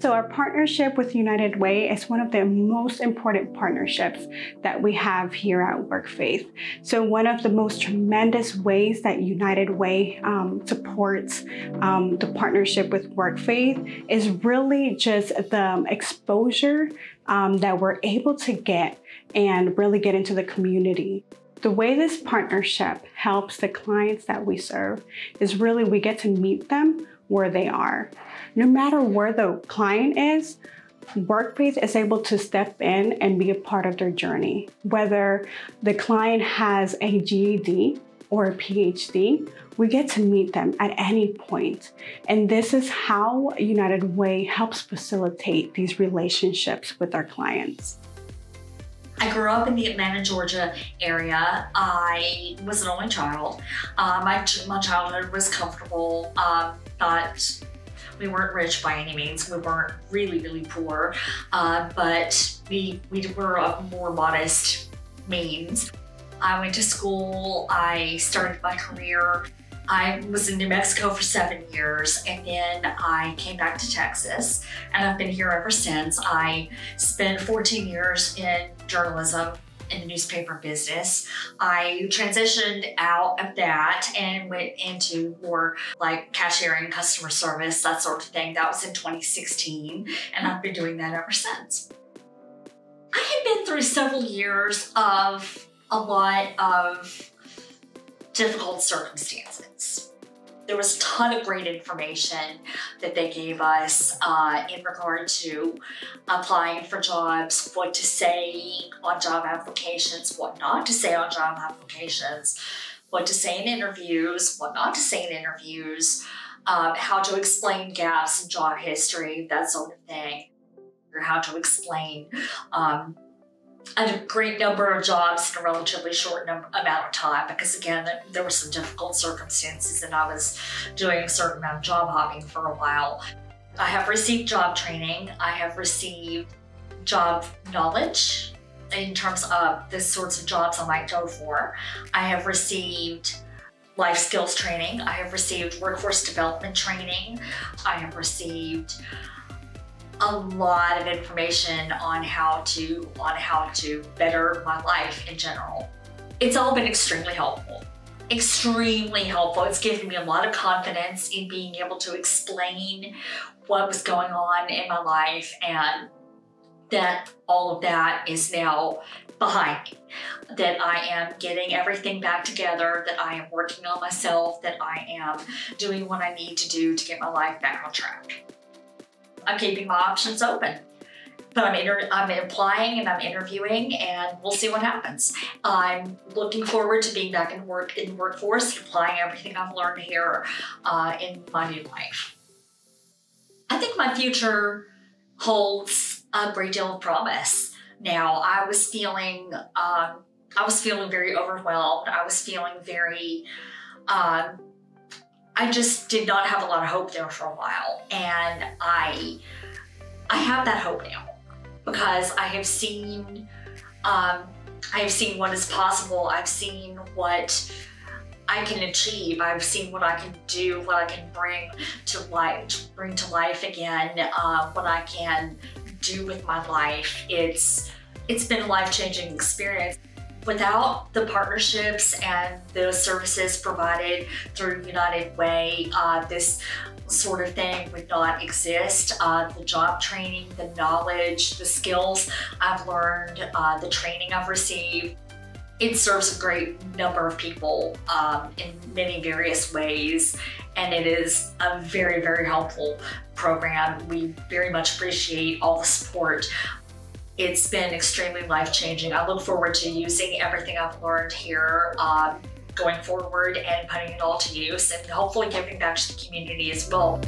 So our partnership with United Way is one of the most important partnerships that we have here at WorkFaith. So one of the most tremendous ways that United Way supports the partnership with WorkFaith is really just the exposure that we're able to get and really get into the community. The way this partnership helps the clients that we serve is really we get to meet them where they are. No matter where the client is, WorkFaith is able to step in and be a part of their journey. Whether the client has a GED or a PhD, we get to meet them at any point. And this is how United Way helps facilitate these relationships with our clients. I grew up in the Atlanta, Georgia area. I was an only child. My childhood was comfortable, but we weren't rich by any means. We weren't really, really poor, but we were of more modest means. I went to school, I started my career. I was in New Mexico for 7 years, and then I came back to Texas, and I've been here ever since. I spent 14 years in journalism in the newspaper business. I transitioned out of that and went into more like cashiering, customer service, that sort of thing. That was in 2016, and I've been doing that ever since. I had been through several years of a lot of difficult circumstances. There was a ton of great information that they gave us in regard to applying for jobs, what to say on job applications, what not to say on job applications, what to say in interviews, what not to say in interviews, how to explain gaps in job history, that sort of thing, or how to explain a great number of jobs in a relatively short amount of time, because again, there were some difficult circumstances and I was doing a certain amount of job hopping for a while. I have received job training. I have received job knowledge in terms of the sorts of jobs I might go for. I have received life skills training. I have received workforce development training. I have received a lot of information on how to better my life in general. It's all been extremely helpful. Extremely helpful. It's given me a lot of confidence in being able to explain what was going on in my life, and that all of that is now behind me. That I am getting everything back together, that I am working on myself, that I am doing what I need to do to get my life back on track. I'm keeping my options open, but I'm applying and I'm interviewing, and we'll see what happens. I'm looking forward to being back in the workforce, applying everything I've learned here in my new life. I think my future holds a great deal of promise. Now, I was feeling very overwhelmed. I was feeling very. I just did not have a lot of hope there for a while, and I have that hope now because I have seen what is possible. I've seen what I can achieve. I've seen what I can do, what I can bring to life again, what I can do with my life. It's been a life-changing experience. Without the partnerships and the services provided through United Way, this sort of thing would not exist. The job training, the knowledge, the skills I've learned, the training I've received, it serves a great number of people in many various ways, and it is a very, very helpful program. We very much appreciate all the support. It's been extremely life-changing. I look forward to using everything I've learned here going forward and putting it all to use, and hopefully giving back to the community as well.